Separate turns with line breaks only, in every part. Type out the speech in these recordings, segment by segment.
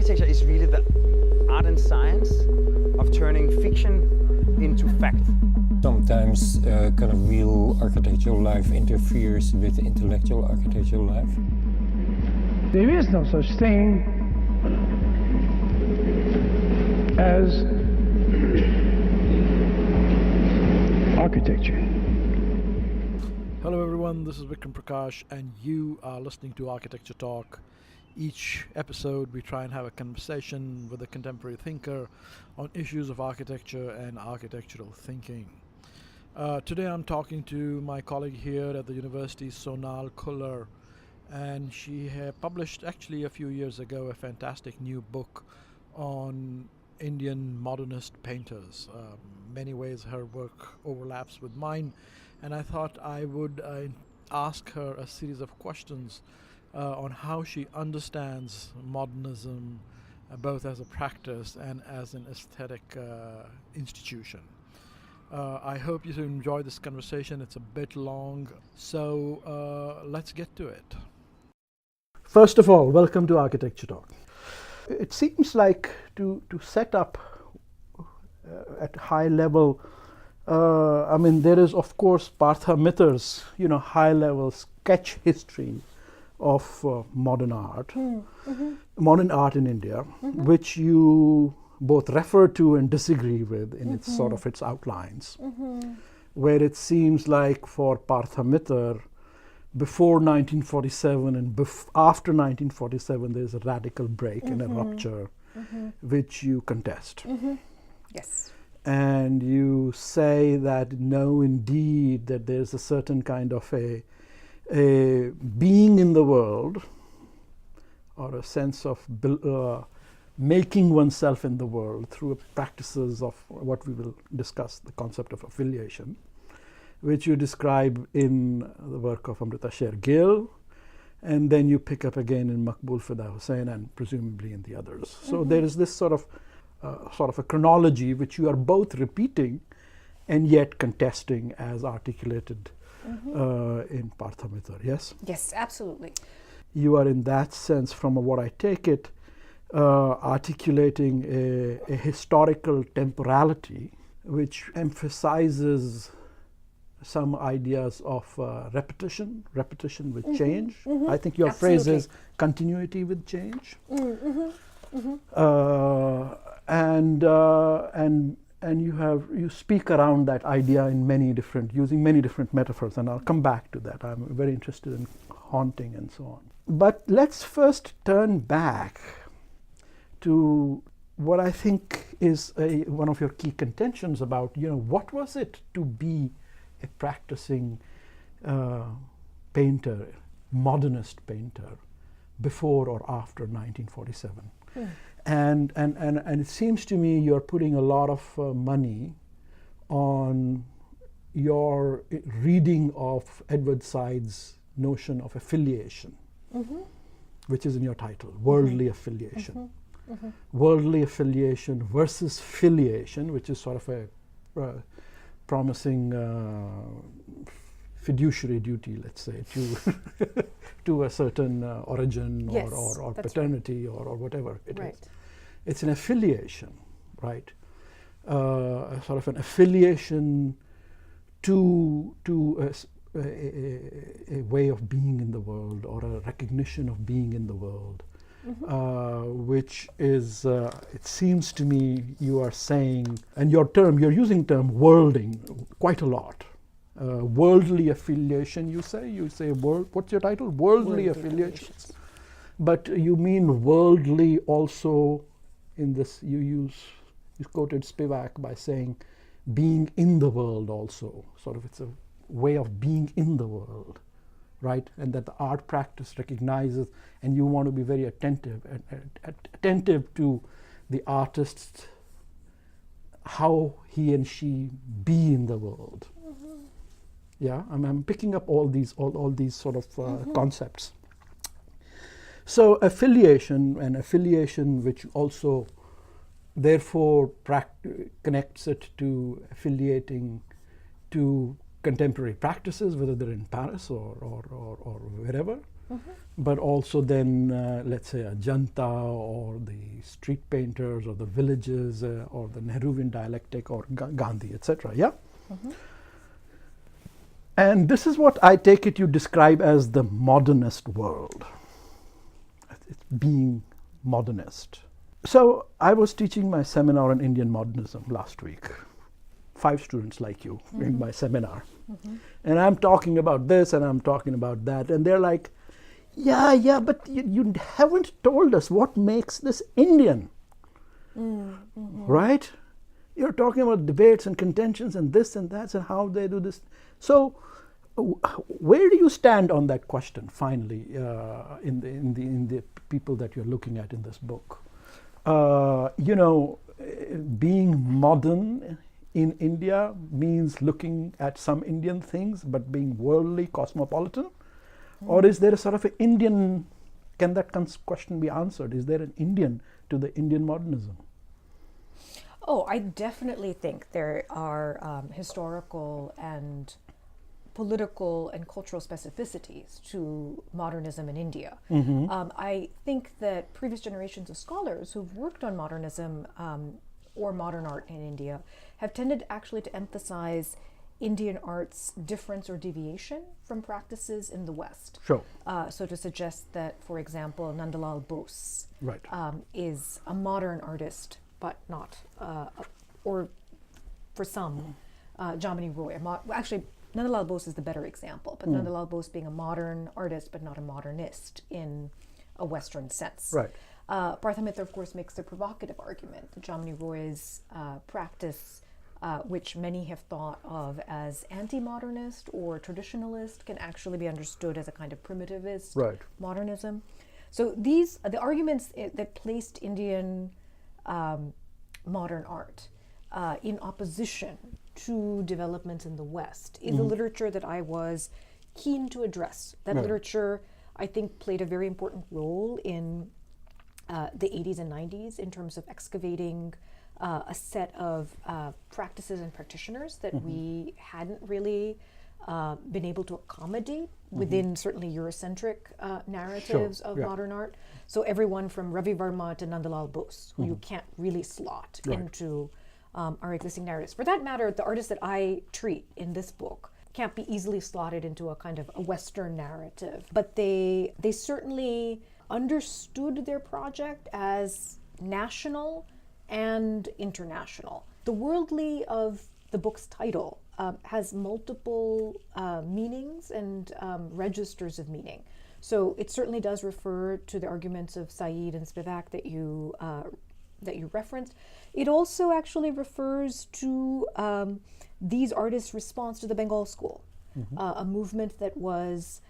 Architecture is really the art and science of turning fiction into fact.
Sometimes kind of real architectural life interferes with intellectual architectural life.
There is no such thing as architecture.
Hello everyone, this is Vikram Prakash and you are listening to Architecture Talk. Each episode we try and have a conversation with a contemporary thinker on issues of architecture and architectural thinking. Today I'm talking to my colleague here at the university, Sonal Khullar, and she had published actually a few years ago a fantastic new book on Indian modernist painters. Many ways her work overlaps with mine, and I thought I would ask her a series of questions on how she understands modernism, both as a practice and as an aesthetic institution. I hope you enjoy this conversation. It's a bit long, so let's get to it. First of all, welcome to Architecture Talk. It seems like to set up at high level, there is of course Partha Mitter's high level sketch history of modern art, modern art in India, which you both refer to and disagree with in its sort of its outlines, where it seems like for Partha Mitter, before 1947 and after 1947, there's a radical break and a rupture, which you contest.
Yes.
And you say that no, indeed, that there's a certain kind of a being in the world, or a sense of making oneself in the world through practices of what we will discuss, the concept of affiliation, which you describe in the work of Amrita Sher Gill, and then you pick up again in Maqbool Fida Hussain and presumably in the others. So there is this sort of a chronology which you are both repeating and yet contesting as articulated in Partha Mitter, yes?
Yes, absolutely.
You are in that sense, from what I take it, articulating a historical temporality which emphasizes some ideas of repetition with change. I think your phrase is continuity with change. And you speak around that idea in using many different metaphors, and I'll come back to that. I'm very interested in haunting and so on. But let's first turn back to what I think is one of your key contentions about, what was it to be a practicing painter, modernist painter, before or after 1947. And it seems to me you're putting a lot of money on your reading of Edward Said's notion of affiliation, which is in your title, Worldly Affiliation. Worldly affiliation versus filiation, which is sort of a promising fiduciary duty, let's say, to a certain origin or paternity, right. or whatever it is. It's an affiliation, right? Sort of an affiliation to a way of being in the world, or a recognition of being in the world, which is, it seems to me you are saying, and you're using term worlding quite a lot. Worldly affiliation, you say what's your title? Worldly affiliations. But you mean worldly also in this, you quoted Spivak by saying being in the world also, sort of it's a way of being in the world, right? And that the art practice recognizes, and you want to be very attentive to the artist, how he and she be in the world. Yeah, I'm picking up all these sort of concepts. So affiliation, which also therefore connects it to affiliating to contemporary practices, whether they're in Paris or wherever, but also then, let's say, Ajanta or the street painters or the villages or the Nehruvian dialectic or Gandhi, etc. Yeah? And this is what I take it you describe as the modernist world. It's being modernist. So I was teaching my seminar on Indian modernism last week. 5 students like you in my seminar. And I'm talking about this and I'm talking about that. And they're like, yeah, but you haven't told us what makes this Indian. Right? You're talking about debates and contentions and this and that and how they do this. So where do you stand on that question finally in the people that you're looking at in this book? Being modern in India means looking at some Indian things but being worldly, cosmopolitan? Or is there a sort of an Indian, can that question be answered? Is there an Indian to the Indian modernism?
Oh, I definitely think there are historical and political and cultural specificities to modernism in India. I think that previous generations of scholars who've worked on modernism or modern art in India have tended actually to emphasize Indian art's difference or deviation from practices in the West.
Sure.
So to suggest that, for example, Nandalal Bose
Right.
is a modern artist, but not, or for some, Jamini Roy. Actually, Nandalal Bose is the better example, but Nandalal Bose being a modern artist, but not a modernist in a Western sense.
Right.
Parthamitra, of course, makes the provocative argument that Jamini Roy's practice, which many have thought of as anti-modernist or traditionalist, can actually be understood as a kind of primitivist modernism. So these the arguments that placed Indian modern art in opposition to developments in the West is a literature that I was keen to address. That literature, I think, played a very important role in the 80s and 90s in terms of excavating a set of practices and practitioners that we hadn't really been able to accommodate within certainly Eurocentric narratives of modern art. So everyone from Ravi Verma to Nandalal Bose, who you can't really slot into our existing narratives. For that matter, the artists that I treat in this book can't be easily slotted into a kind of a Western narrative, but they certainly understood their project as national and international. The worldly of the book's title has multiple meanings and registers of meaning. So it certainly does refer to the arguments of Said and Spivak that you referenced. It also actually refers to these artists' response to the Bengal School, a movement that was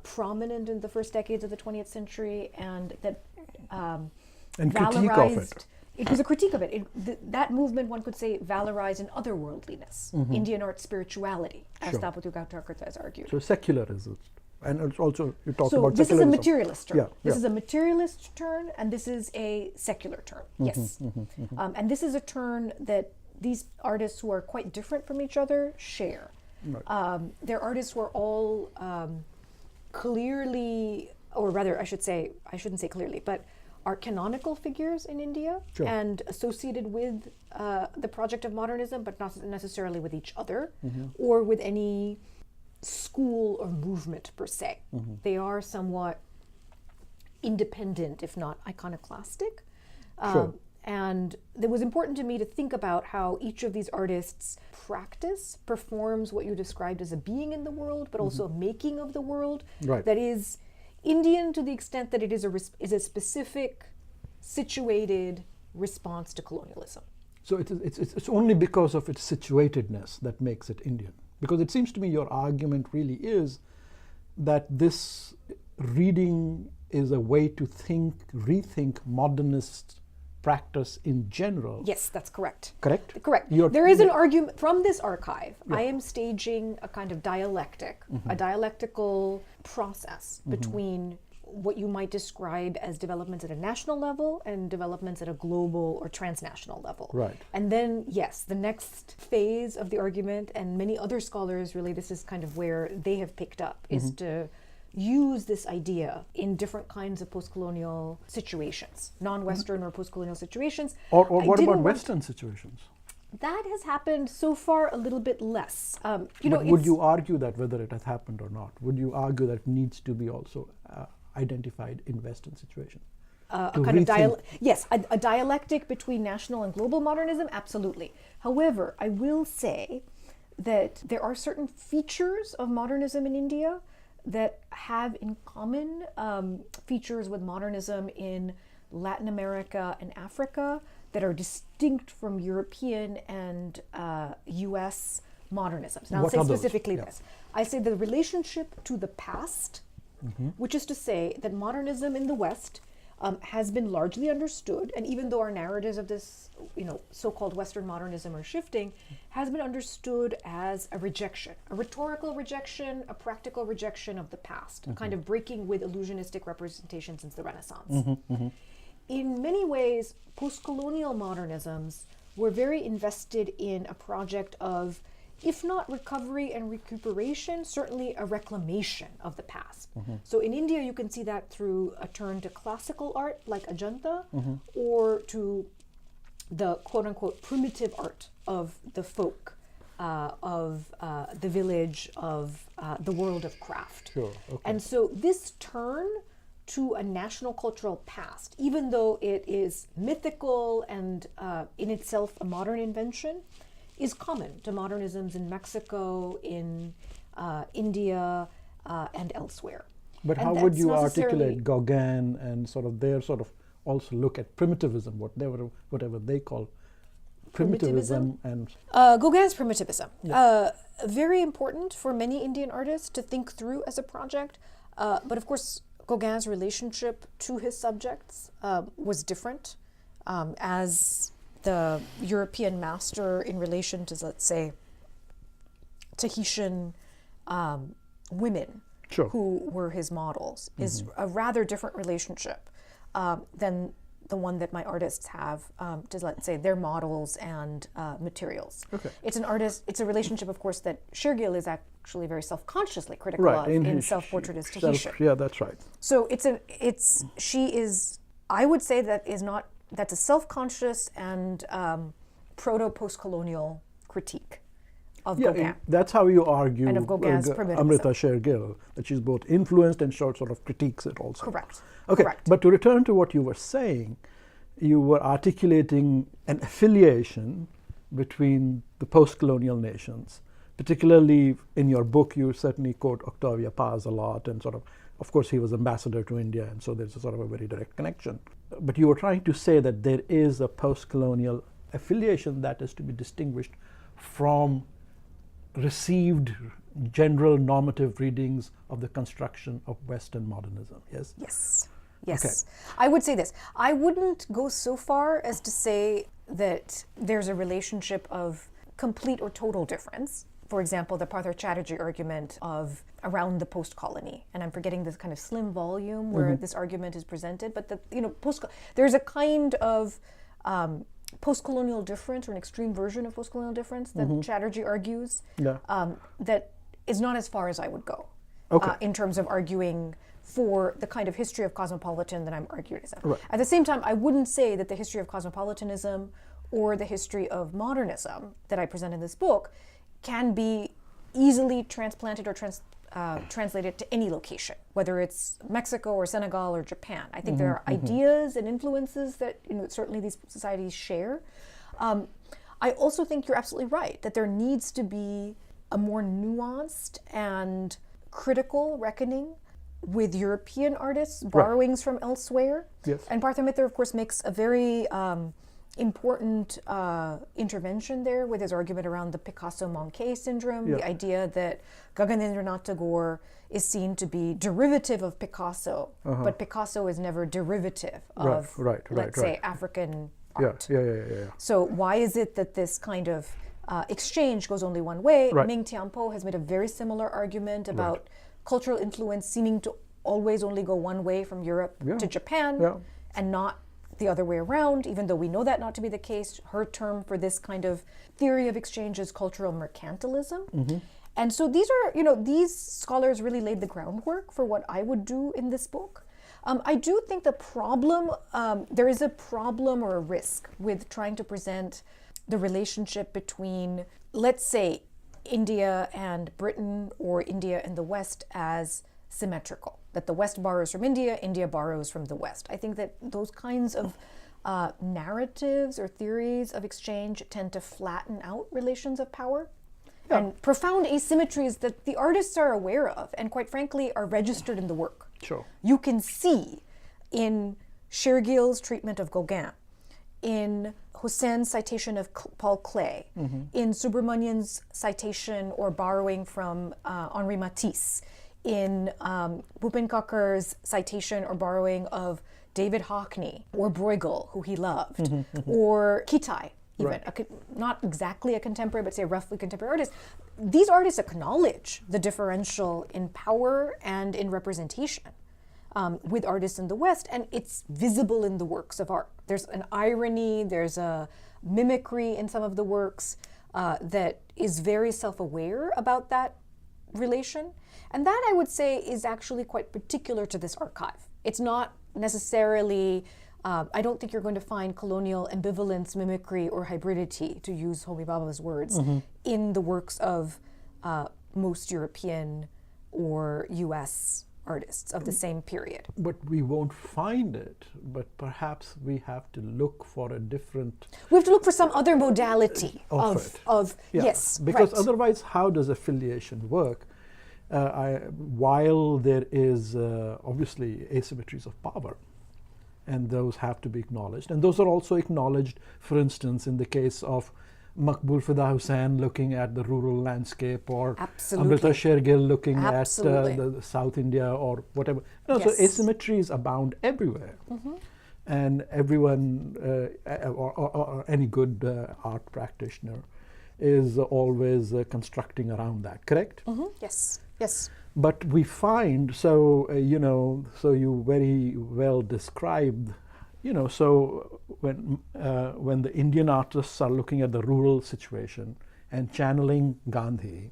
prominent in the first decades of the 20th century and that
and critique of it.
It was a critique of it. That movement, one could say, valorized an otherworldliness, Indian art spirituality, as Tapatu Gautarkar has argued.
So secularism. And it's also, you talk
so
about
this
secularism.
is a materialist turn. This
Yeah.
is a materialist turn, and this is a secular turn. Yes. And this is a turn that these artists who are quite different from each other share. They're artists who are all clearly, or rather I shouldn't say clearly, but are canonical figures in India and associated with the project of modernism, but not necessarily with each other or with any school or movement per se. They are somewhat independent, if not iconoclastic. And it was important to me to think about how each of these artists' practice performs what you described as a being in the world, but also a making of the world that is Indian to the extent that it is a specific, situated response to colonialism.
So it's only because of its situatedness that makes it Indian. Because it seems to me your argument really is that this reading is a way to rethink modernist practice in general.
Yes, that's correct.
Correct?
Correct. There is an argument from this archive. I am staging a kind of dialectic, a dialectical process between what you might describe as developments at a national level and developments at a global or transnational level.
Right.
And then, yes, the next phase of the argument, and many other scholars really, this is kind of where they have picked up, is to use this idea in different kinds of post-colonial situations, non-Western or post-colonial situations.
Or what about Western situations?
That has happened so far a little bit less.
But would you argue that whether it has happened or not? Would you argue that it needs to be also identified in Western situations?
A kind of a dialectic between national and global modernism, absolutely. However, I will say that there are certain features of modernism in India that have in common features with modernism in Latin America and Africa that are distinct from European and US modernisms. Now, I'll say specifically this. I say the relationship to the past, which is to say that modernism in the West has been largely understood, and even though our narratives of this, so-called Western modernism are shifting, has been understood as a rejection, a rhetorical rejection, a practical rejection of the past, a kind of breaking with illusionistic representation since the Renaissance. In many ways, post-colonial modernisms were very invested in a project of, if not recovery and recuperation, certainly a reclamation of the past. So in India, you can see that through a turn to classical art like Ajanta, or to the quote-unquote primitive art of the folk, of the village, of the world of craft.
Sure, okay.
And so this turn to a national cultural past, even though it is mythical and in itself a modern invention, is common to modernisms in Mexico, in India, and elsewhere.
But
And
how would
that's
you
not necessarily-
articulate Gauguin and sort of their sort of also look at primitivism, whatever they call primitivism and
Gauguin's primitivism. Very important for many Indian artists to think through as a project, but of course Gauguin's relationship to his subjects was different as the European master in relation to, let's say, Tahitian women
Sure.
who were his models is a rather different relationship than the one that my artists have to, let's say, their models and materials.
Okay.
It's a relationship, of course, that Shergill is actually very self-consciously critical
right
of
in
in
his
Self-Portrait as
self-
Tahitian.
Yeah, that's right.
So she is, I would say that's a self-conscious and proto-post-colonial critique of Gauguin.
That's how you argue
And of Gauguin's primitivism.
Amrita Shergill, that she's both influenced and sort of critiques it also.
Correct.
Okay,
Correct.
but to return to what you were saying, you were articulating an affiliation between the post-colonial nations. Particularly in your book, you certainly quote Octavia Paz a lot, and of course, he was ambassador to India, and so there's a sort of a very direct connection. But you were trying to say that there is a post-colonial affiliation that is to be distinguished from received general normative readings of the construction of Western modernism, yes?
Yes. Yes.
Okay.
I would say this. I wouldn't go so far as to say that there's a relationship of complete or total difference. For example, the Partha Chatterjee argument of around the post-colony, and I'm forgetting this kind of slim volume where this argument is presented, but there's a kind of post-colonial difference, or an extreme version of post-colonial difference that Chatterjee argues that is not as far as I would go in terms of arguing for the kind of history of cosmopolitan that I'm arguing.
Right.
At the same time, I wouldn't say that the history of cosmopolitanism or the history of modernism that I present in this book can be easily transplanted or translated to any location, whether it's Mexico or Senegal or Japan. I think there are ideas and influences that certainly these societies share. I also think you're absolutely right that there needs to be a more nuanced and critical reckoning with European artists' borrowings from elsewhere.
Yes.
And Partha Mitra, of course, makes a very important intervention there with his argument around the Picasso-Manqué syndrome, the idea that Gaganendranath Tagore is seen to be derivative of Picasso, but Picasso is never derivative of, let's say, African art.
Yeah.
So why is it that this kind of exchange goes only one way?
Right.
Ming Tianpo has made a very similar argument about cultural influence seeming to always only go one way from Europe to Japan and not the other way around, even though we know that not to be the case. Her term for this kind of theory of exchange is cultural mercantilism. And so these scholars really laid the groundwork for what I would do in this book. I do think there is a problem or a risk with trying to present the relationship between, let's say, India and Britain or India and the West as symmetrical, that the West borrows from India, India borrows from the West. I think that those kinds of narratives or theories of exchange tend to flatten out relations of power. Yeah. And profound asymmetries that the artists are aware of and quite frankly are registered in the work.
Sure.
You can see in Shergill's treatment of Gauguin, in Hussein's citation of Paul Klee, in Subramanian's citation or borrowing from Henri Matisse, in Bhupin Kakar's citation or borrowing of David Hockney or Bruegel, who he loved, or Kitai, even, right. Not exactly a contemporary, but say a roughly contemporary artist. These artists acknowledge the differential in power and in representation with artists in the West, and it's visible in the works of art. There's an irony, there's a mimicry in some of the works that is very self-aware about that relation. And that, I would say, is actually quite particular to this archive. It's not necessarily, I don't think you're going to find colonial ambivalence, mimicry, or hybridity, to use Homi Bhabha's words, in the works of most European or US artists of the same period.
But we won't find it, but perhaps we have to look for a different...
We have to look for some other modality of
yeah.
Yes,
because
right.
Otherwise, how does affiliation work? While there is obviously asymmetries of power, and those have to be acknowledged, and those are also acknowledged, for instance, in the case of Maqbool Fida Hussain looking at the rural landscape, or Amrita Shergill looking at the South India or whatever. No, yes. So asymmetries abound everywhere. And everyone, or any good art practitioner, is always constructing around that, correct?
Yes, yes.
But we find, so you very well described, so when the Indian artists are looking at the rural situation and channeling Gandhi,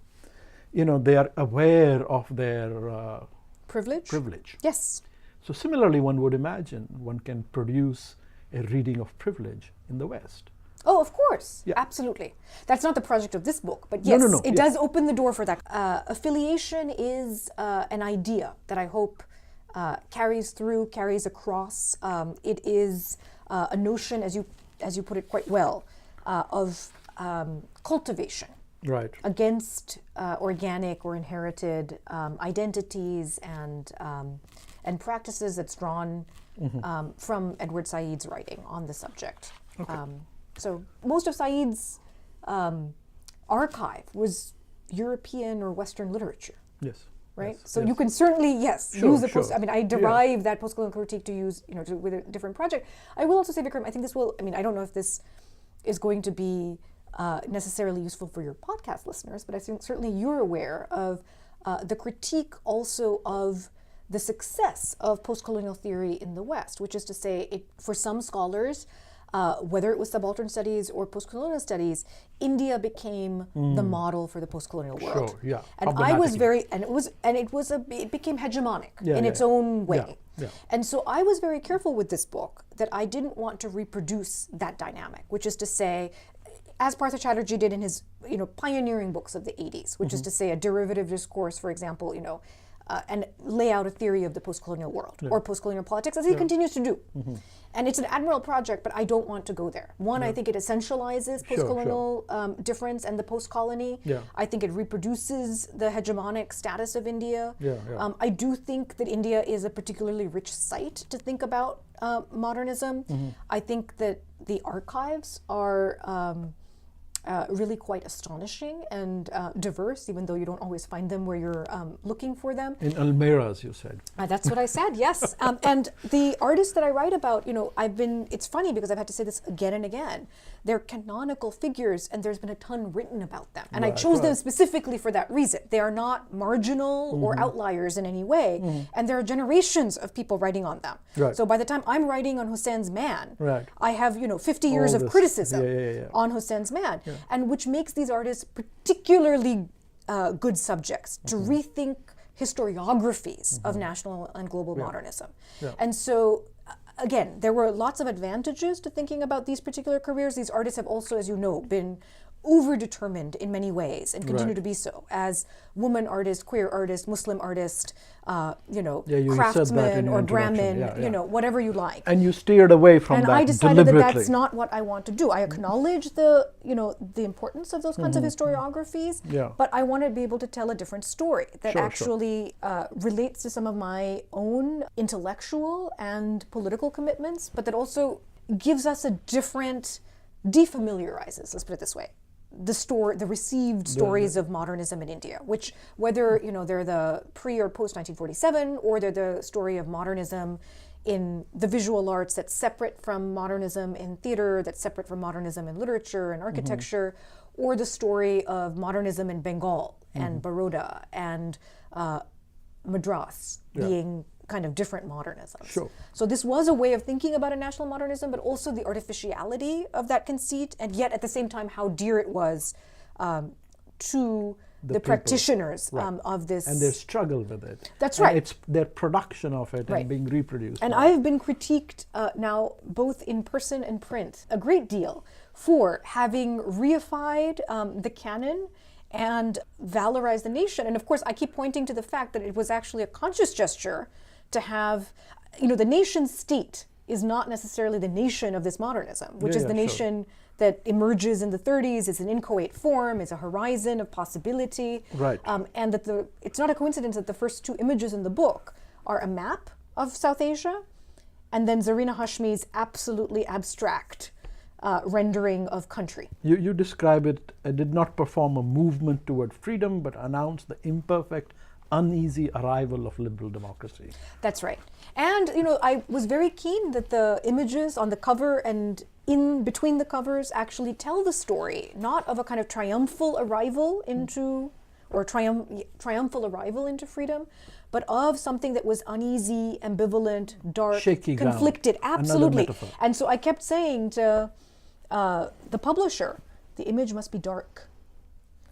they are aware of their privilege.
Yes.
So similarly, one would imagine one can produce a reading of privilege in the West.
Oh, of course.
Yeah.
Absolutely. That's not the project of this book, but yes,
no.
It does open the door for that. Affiliation is an idea that I hope carries across. It is a notion, as you put it quite well, of cultivation.
Right.
Against organic or inherited identities and practices that's drawn from Edward Said's writing on the subject.
Okay.
So most of Said's archive was European or Western literature.
Yes.
Right.
Yes,
So
yes.
you can certainly use the post. I mean, I derive that post-colonial critique to use, with a different project. I will also say, Vikram, I think this will. I mean, I don't know if this is going to be necessarily useful for your podcast listeners, but I think certainly you're aware of the critique also of the success of post-colonial theory in the West, which is to say, for some scholars, whether it was subaltern studies or post-colonial studies, India became the model for the post-colonial world.
Sure, yeah.
And I was it became hegemonic in its own way.
Yeah.
And so I was very careful with this book that I didn't want to reproduce that dynamic, which is to say, as Partha Chatterjee did in his pioneering books of the 80s, which is to say a derivative discourse, for example, and lay out a theory of the post-colonial world or post-colonial politics, as he continues to do. And it's an admirable project, but I don't want to go there. One, I think it essentializes post-colonial difference and the post-colony.
Yeah.
I think it reproduces the hegemonic status of India.
Yeah.
I do think that India is a particularly rich site to think about modernism. I think that the archives are really quite astonishing and diverse, even though you don't always find them where you're looking for them.
In Almira, as you said.
That's what I said, yes. And the artists that I write about, it's funny because I've had to say this again and again. They're canonical figures, and there's been a ton written about them. And I chose them specifically for that reason. They are not marginal or outliers in any way, and there are generations of people writing on them.
Right.
So by the time I'm writing on Hussein's Man,
right.
I have 50 years of criticism
yeah.
on Hussein's Man, and which makes these artists particularly good subjects, to rethink historiographies of national and global modernism. And so, again, there were lots of advantages to thinking about these particular careers. These artists have also, as you know, been over-determined in many ways and continue to be so, as woman artist, queer artist, Muslim artist, craftsman or Brahmin, whatever you like.
And you steered away from that
I decided
deliberately.
that that's not what I want to do. I acknowledge the importance of those kinds of historiographies, but I want to be able to tell a different story that actually relates to some of my own intellectual and political commitments, but that also gives us a different, defamiliarizes, let's put it this way, the received stories of modernism in India, which whether they're the pre or post 1947, or they're the story of modernism in the visual arts that's separate from modernism in theater, that's separate from modernism in literature and architecture, or the story of modernism in Bengal and Baroda and Madras being kind of different modernisms. So this was a way of thinking about a national modernism, but also the artificiality of that conceit, and yet at the same time how dear it was to the practitioners of this.
And their struggle with it.
That's right.
It's their production of it and being reproduced.
And I've been critiqued now, both in person and print, a great deal for having reified the canon and valorized the nation. And of course, I keep pointing to the fact that it was actually a conscious gesture to have, the nation state is not necessarily the nation of this modernism, which is the nation that emerges in the 30s, is an inchoate form, is a horizon of possibility. And that it's not a coincidence that the first two images in the book are a map of South Asia and then Zarina Hashmi's absolutely abstract rendering of country.
You describe it, did not perform a movement toward freedom, but announced the imperfect, uneasy arrival of liberal democracy.
That's right. And, I was very keen that the images on the cover and in between the covers actually tell the story, not of a kind of triumphal arrival into, or triumphal arrival into freedom, but of something that was uneasy, ambivalent, dark,
shaky
conflicted.
Ground.
Absolutely. And so I kept saying to the publisher, the image must be dark.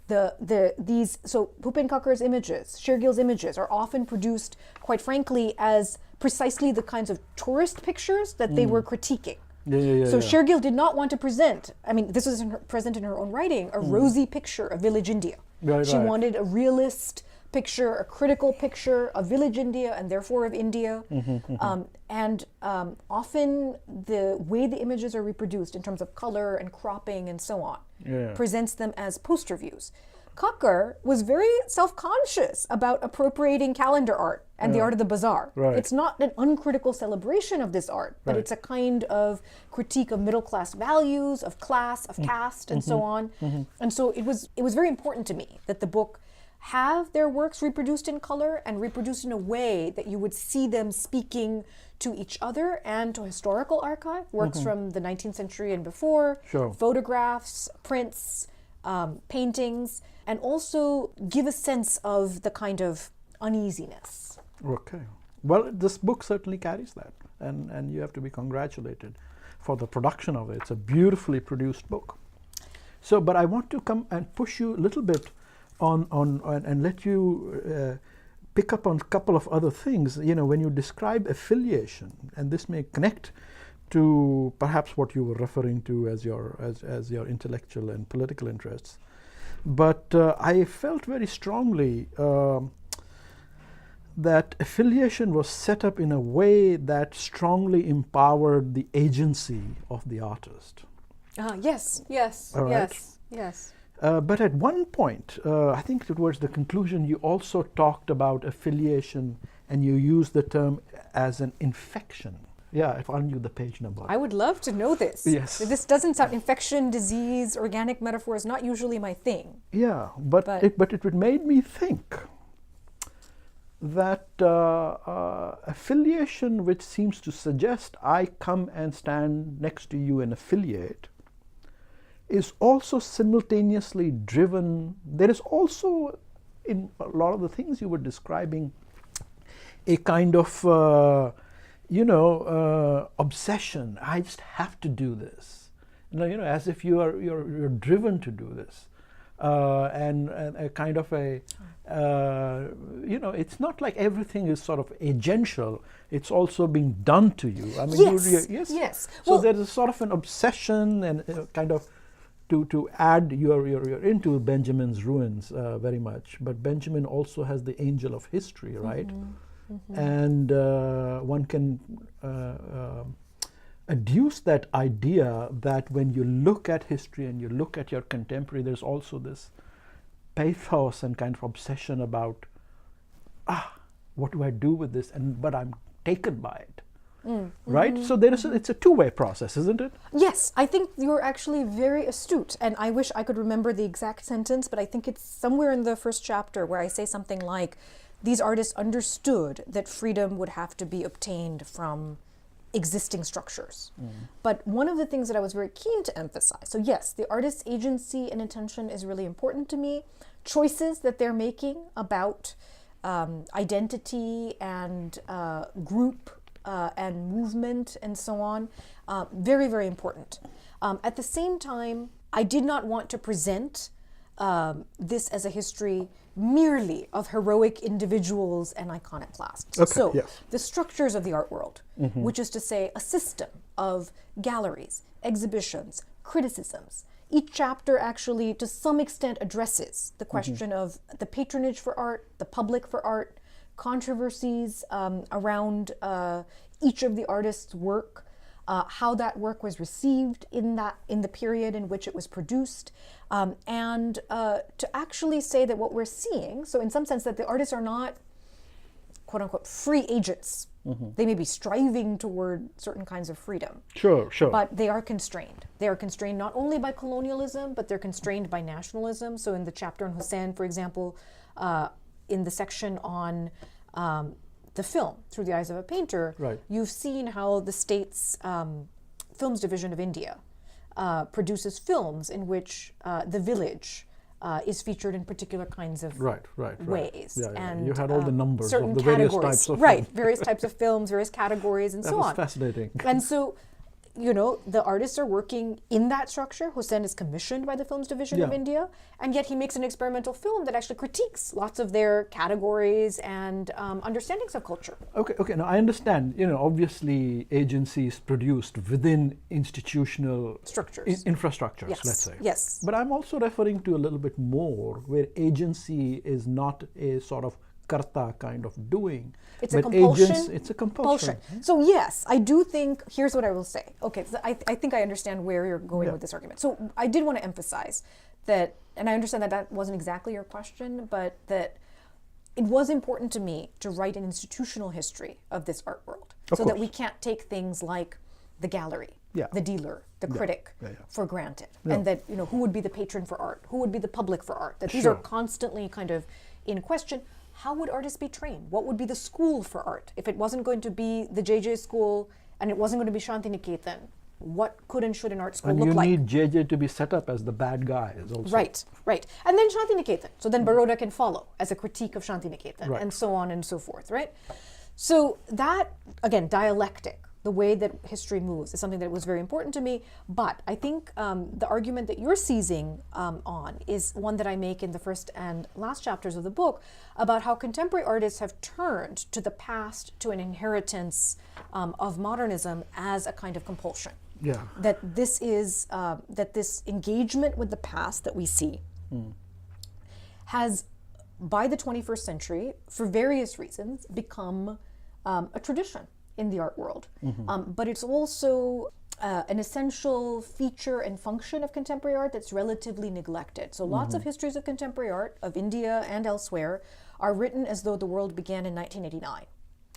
So Bhupen Kakkar's images, Shergill's images are often produced, quite frankly, as precisely the kinds of tourist pictures that they were critiquing. So Shergill did not want to present, this was present in her own writing, a rosy picture of village India. She wanted a realist picture, a critical picture of village India and therefore of India. Often the way the images are reproduced in terms of color and cropping and so on presents them as poster views. Kakkar was very self-conscious about appropriating calendar art and the art of the bazaar. It's not an uncritical celebration of this art, but it's a kind of critique of middle-class values, of class, of caste, and so on. And so it was very important to me that the book have their works reproduced in color and reproduced in a way that you would see them speaking to each other and to historical archive, works from the 19th century and before, photographs, prints, paintings, and also give a sense of the kind of uneasiness.
Okay. Well, this book certainly carries that, and you have to be congratulated for the production of it. It's a beautifully produced book. So, but I want to come and push you a little bit on and let you pick up on a couple of other things. When you describe affiliation, and this may connect to perhaps what you were referring to as your intellectual and political interests, but I felt very strongly that affiliation was set up in a way that strongly empowered the agency of the artist.
Yes.
But at one point, I think towards the conclusion, you also talked about affiliation, and you used the term as an infection. Yeah, if I knew the page number.
I would love to know this.
Yes.
This doesn't sound infection, disease, organic metaphor is not usually my thing.
Yeah, but it made me think that affiliation, which seems to suggest I come and stand next to you and affiliate, is also simultaneously driven. There is also, in a lot of the things you were describing, a kind of obsession. I just have to do this. As if you're driven to do this. and a kind of a, it's not like everything is sort of agential. It's also being done to you. I mean,
Yes.
So
Well,
there is sort of an obsession and kind of to add, you're into Benjamin's ruins very much, but Benjamin also has the angel of history, right? And one can adduce that idea that when you look at history and you look at your contemporary, there's also this pathos and kind of obsession about, what do I do with this? But I'm taken by it. Right? So it's a two-way process, isn't it?
yes, I think you're actually very astute, and I wish I could remember the exact sentence, but I think it's somewhere in the first chapter where I say something like, these artists understood that freedom would have to be obtained from existing structures. But one of the things that I was very keen to emphasize, so yes, the artist's agency and intention is really important to me. Choices that they're making about identity and group and movement and so on, very, very important. At the same time, I did not want to present this as a history merely of heroic individuals and iconoclasts.
Okay,
So
yes.
the structures of the art world, which is to say a system of galleries, exhibitions, criticisms. Each chapter actually to some extent addresses the question of the patronage for art, the public for art, controversies around each of the artists' work, how that work was received in the period in which it was produced, and to actually say that what we're seeing, so in some sense that the artists are not quote unquote free agents. They may be striving toward certain kinds of freedom.
Sure.
But they are constrained. They are constrained not only by colonialism, but they're constrained by nationalism. So in the chapter on Hussein, for example, in the section on the film, Through the Eyes of a Painter,
Right.
you've seen how the state's films division of India produces films in which the village is featured in particular kinds of
Right.
ways.
Yeah.
And
You had all the numbers
certain
of the various
categories.
types of
Right, various types of films, various categories, and
That
so
was
on.
fascinating.
And so, the artists are working in that structure. Hussein is commissioned by the Films Division of
Yeah.
India, and yet he makes an experimental film that actually critiques lots of their categories and understandings of culture.
Okay. Now I understand. Obviously, agencies produced within institutional
Structures.
infrastructures.
Yes.
Let's say.
Yes.
But I'm also referring to a little bit more where agency is not a sort of karta kind of doing.
It's a
but
compulsion.
It's a compulsion.
So yes, I do think, here's what I will say. Okay, so I think I understand where you're going with this argument. So I did want to emphasize that, and I understand that wasn't exactly your question, but that it was important to me to write an institutional history of this art world.
Of
so that
course.
we can't take things like the gallery,
Yeah.
the dealer, the critic
Yeah.
for granted.
Yeah.
And that, who would be the patron for art? Who would be the public for art? That these are
Sure.
constantly kind of in question. How would artists be trained? What would be the school for art? If it wasn't going to be the JJ school and it wasn't going to be Shantiniketan, what could and should an art school
And
look
you
like?
need JJ to be set up as the bad guy also.
Right. And then Shantiniketan. So then Baroda can follow as a critique of Shantiniketan,
Right.
and so on and so forth, right? So that, again, dialectic, the way that history moves is something that was very important to me. But I think the argument that you're seizing on is one that I make in the first and last chapters of the book about how contemporary artists have turned to the past, to an inheritance of modernism as a kind of compulsion.
Yeah.
That this is that this engagement with the past that we see has, by the 21st century, for various reasons, become a tradition in the art world. But it's also an essential feature and function of contemporary art that's relatively neglected. So lots of histories of contemporary art, of India and elsewhere, are written as though the world began in 1989.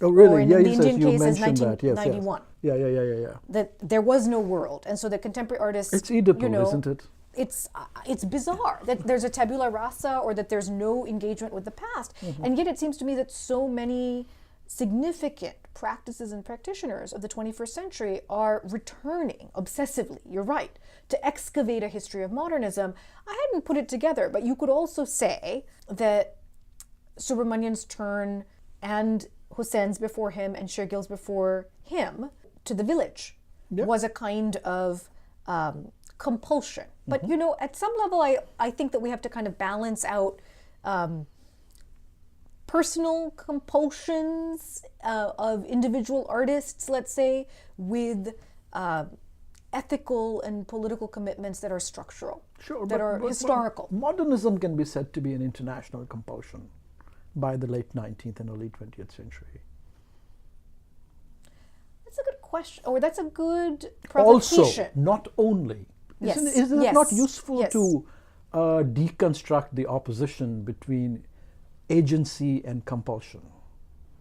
Oh, really?
Or in
Yeah,
the
yes,
Indian
you
case is
mentioned that. Yes,
1991.
Yeah.
That there was no world, and so the contemporary artists,
It's Oedipal, isn't it?
It's bizarre that there's a tabula rasa, or that there's no engagement with the past, and yet it seems to me that so many significant practices and practitioners of the 21st century are returning obsessively, you're right, to excavate a history of modernism. I hadn't put it together, but you could also say that Subramanian's turn and Hussein's before him and Shergill's before him to the village was a kind of compulsion But you know, at some level, I think that we have to kind of balance out personal compulsions of individual artists, let's say, with ethical and political commitments that are structural, that are historical.
Modernism can be said to be an international compulsion by the late 19th and early 20th century.
That's a good question, or that's a good provocation.
Also, not only.
Yes.
Is it
Yes.
not useful
Yes.
to deconstruct the opposition between agency and compulsion?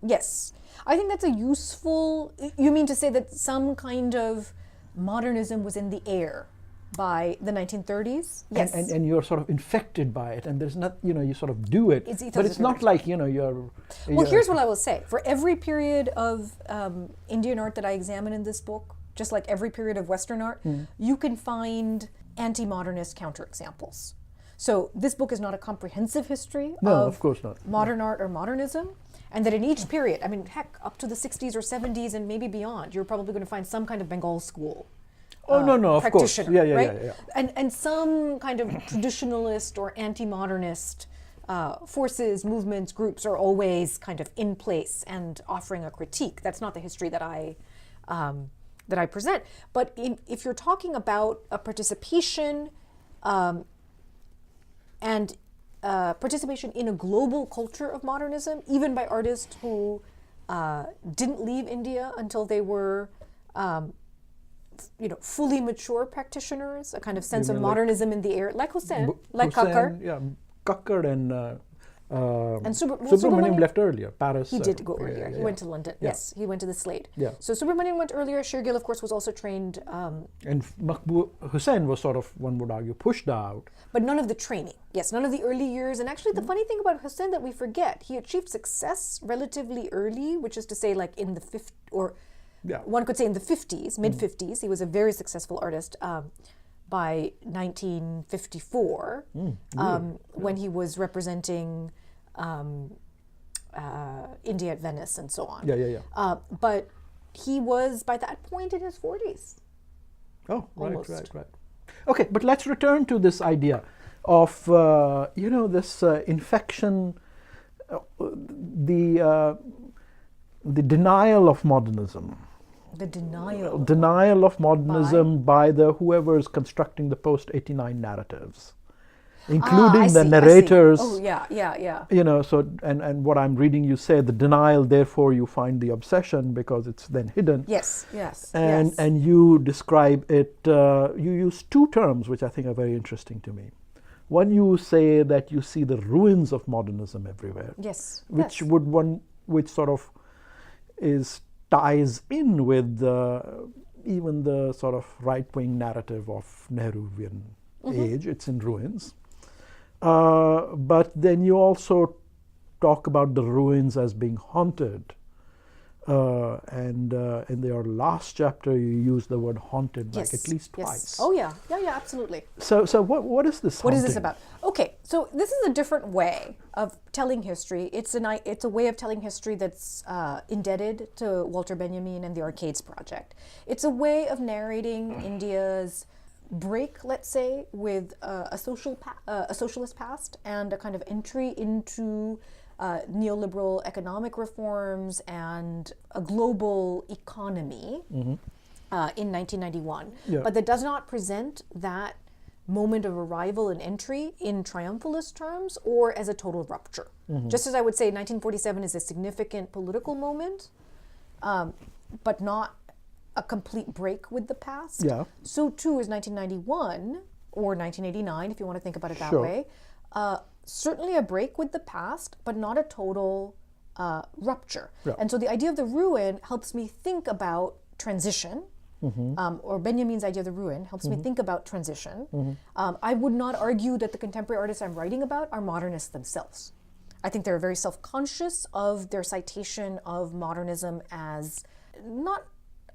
Yes. I think that's a useful, you mean to say that some kind of modernism was in the air by the 1930s? Yes.
And you're sort of infected by it, and there's not, you sort of do it. But it's not like, you're...
Well, here's what I will say. For every period of Indian art that I examine in this book, just like every period of Western art, you can find anti-modernist counterexamples. So this book is not a comprehensive history
of course not.
Modern art or modernism, and that in each period, I mean, heck, up to the 60s or 70s and maybe beyond, you're probably going to find some kind of Bengal school
of course.
practitioner, right? And some kind of traditionalist or anti-modernist forces, movements, groups are always kind of in place and offering a critique. That's not the history that I present. But if you're talking about a participation and participation in a global culture of modernism, even by artists who didn't leave India until they were, fully mature practitioners, a kind of sense of modernism in the air, like Hussain, like Kakkar.
Yeah, Kakkar and
Subramaniam
left earlier. Paris.
He did go earlier. He went to London.
Yeah.
Yes, he went to the Slade.
Yeah.
So Subramaniam went earlier. Shergill, of course, was also trained.
And Maqbul Hussain was sort of, one would argue, pushed out.
But none of the training. Yes, none of the early years. And actually, the funny thing about Hussain that we forget, he achieved success relatively early, which is to say, like in the one could say in the 50s, mid-50s. He was a very successul artist. By 1954, when he was representing India at Venice and so on. But he was, by that point, in his 40s.
Oh,
Almost.
right. Okay, but let's return to this idea of, this infection, the denial of modernism.
The denial.
Denial of modernism by the whoever is constructing the post-89 narratives, including the narrators.
Oh, yeah.
So, and what I'm reading you say, the denial, therefore you find the obsession because it's then hidden.
Yes.
And you describe it, you use two terms which I think are very interesting to me. One, you say that you see the ruins of modernism everywhere.
Yes.
Which sort of ties in with even the sort of right-wing narrative of Nehruvian age. It's in ruins. But then you also talk about the ruins as being haunted. And in your last chapter, you use the word haunted like at least twice.
Oh, yeah, absolutely.
So what is this haunting?
What is this about? Okay, so this is a different way of telling history. It's a way of telling history that's indebted to Walter Benjamin and the Arcades Project. It's a way of narrating India's break, let's say, with a socialist past and a kind of entry into neoliberal economic reforms and a global economy in 1991. But that does not present that moment of arrival and entry in triumphalist terms or as a total rupture. Just as I would say 1947 is a significant political moment, but not a complete break with the past. So too is 1991 or 1989, if you want to think about it that way. Certainly a break with the past, but not a total rupture. And so the idea of the ruin helps me think about transition, or Benjamin's idea of the ruin helps me think about transition. I would not argue that the contemporary artists I'm writing about are modernists themselves. I think they're very self-conscious of their citation of modernism as not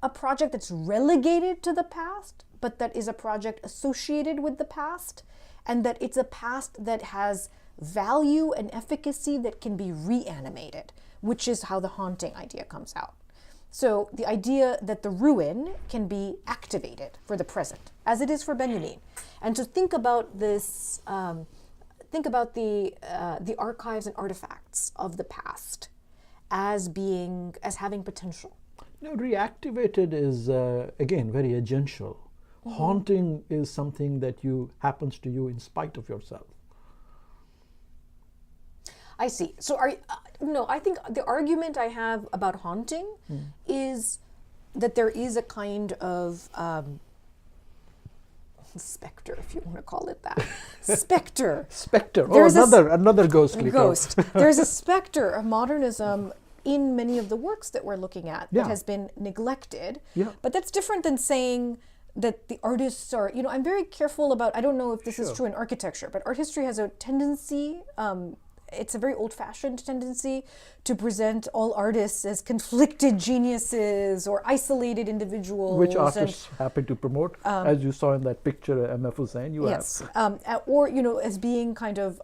a project that's relegated to the past, but that is a project associated with the past, and that it's a past that has value and efficacy that can be reanimated, which is how the haunting idea comes out. So the idea that the ruin can be activated for the present, as it is for Benjamin, and to think about this, think about the archives and artifacts of the past as having potential.
No, reactivated is again very agential. Haunting is something that happens to you in spite of yourself.
I see. So no, I think the argument I have about haunting is that there is a kind of specter, if you want to call it that. Specter.
Specter.
There's
another ghostly
ghost. There's a specter of modernism in many of the works that we're looking at that has been neglected.
Yeah.
But that's different than saying that the artists are, I'm very careful about, I don't know if this is true in architecture, but art history has a tendency, it's a very old-fashioned tendency to present all artists as conflicted geniuses or isolated individuals.
Which artists happy to promote, as you saw in that picture, M.F. Hussain,
yes. Or, as being kind of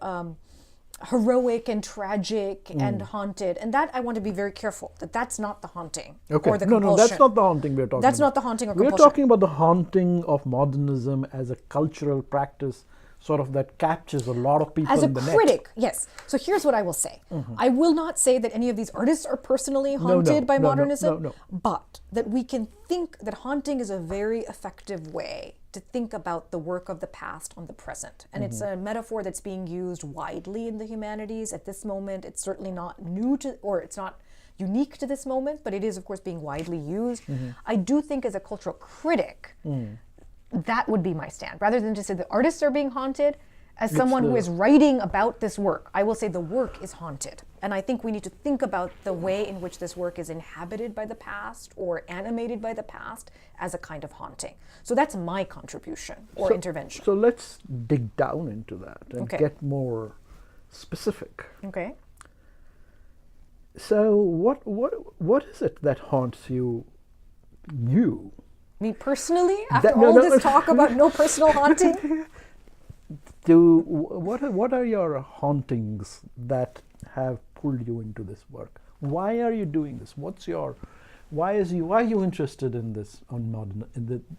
heroic and tragic and haunted. And that I want to be very careful, that's not the haunting or the compulsion.
No, that's not the haunting we're talking about.
That's not the haunting or compulsion.
We're talking about the haunting of modernism as a cultural practice, sort of that captures a lot of people in the net.
As a critic, yes. So here's what I will say. I will not say that any of these artists are personally haunted by modernism, but that we can think that haunting is a very effective way to think about the work of the past on the present. And it's a metaphor that's being used widely in the humanities at this moment. It's certainly not new to, or it's not unique to this moment, but it is, of course, being widely used. I do think as a cultural critic, that would be my stand. Rather than to say the artists are being haunted, as someone who is writing about this work, I will say the work is haunted. And I think we need to think about the way in which this work is inhabited by the past or animated by the past as a kind of haunting. So that's my contribution or intervention.
So let's dig down into that and get more specific.
Okay.
So what is it that haunts you?
Me personally, after all this talk about no personal haunting?
What are your hauntings that have pulled you into this work? Why are you doing this? Why are you interested in this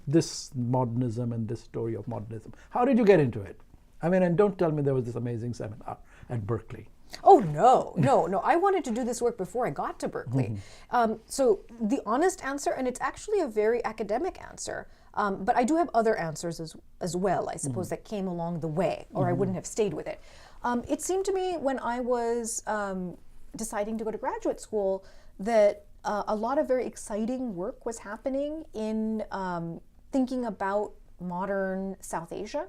this modernism and this story of modernism? How did you get into it? I mean, and don't tell me there was this amazing seminar at Berkeley.
Oh, no. I wanted to do this work before I got to Berkeley. So the honest answer, and it's actually a very academic answer, but I do have other answers as well, I suppose, that came along the way, or I wouldn't have stayed with it. It seemed to me when I was deciding to go to graduate school that a lot of very exciting work was happening in thinking about modern South Asia.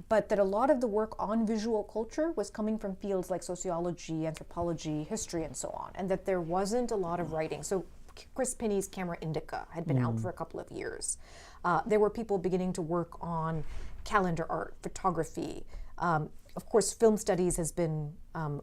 But that a lot of the work on visual culture was coming from fields like sociology, anthropology, history, and so on, and that there wasn't a lot of writing. So Chris Pinney's Camera Indica had been out for a couple of years. There were people beginning to work on calendar art, photography. Of course, film studies has been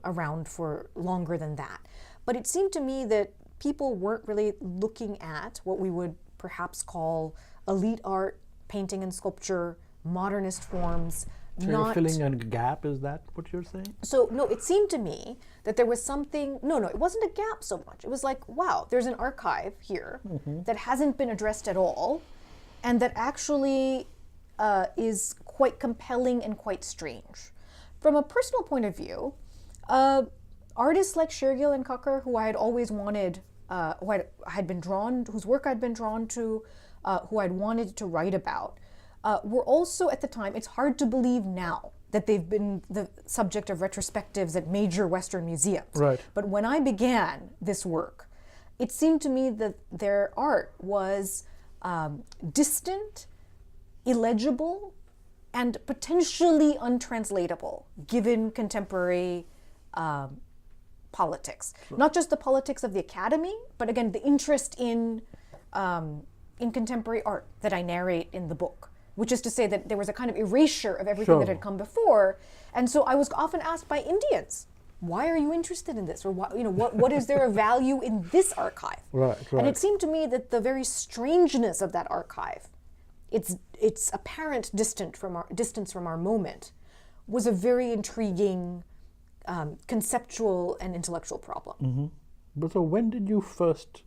around for longer than that. But it seemed to me that people weren't really looking at what we would perhaps call elite art, painting and sculpture, modernist forms.
So you're filling a gap, is that what you're saying?
So no, it seemed to me that there was something, no, it wasn't a gap so much. It was like, wow, there's an archive here that hasn't been addressed at all, and that actually is quite compelling and quite strange. From a personal point of view, artists like Shergill and Kakkar, who I had always wanted, whose work I'd been drawn to, who I'd wanted to write about, were also at the time, it's hard to believe now that they've been the subject of retrospectives at major Western museums.
Right.
But when I began this work, it seemed to me that their art was distant, illegible, and potentially untranslatable given contemporary politics. Not just the politics of the academy, but again, the interest in contemporary art that I narrate in the book. Which is to say that there was a kind of erasure of everything that had come before. And so I was often asked by Indians, why are you interested in this? Or what is there a value in this archive?
Right.
And it seemed to me that the very strangeness of that archive, its apparent distance from our moment, was a very intriguing conceptual and intellectual problem.
But so when did you first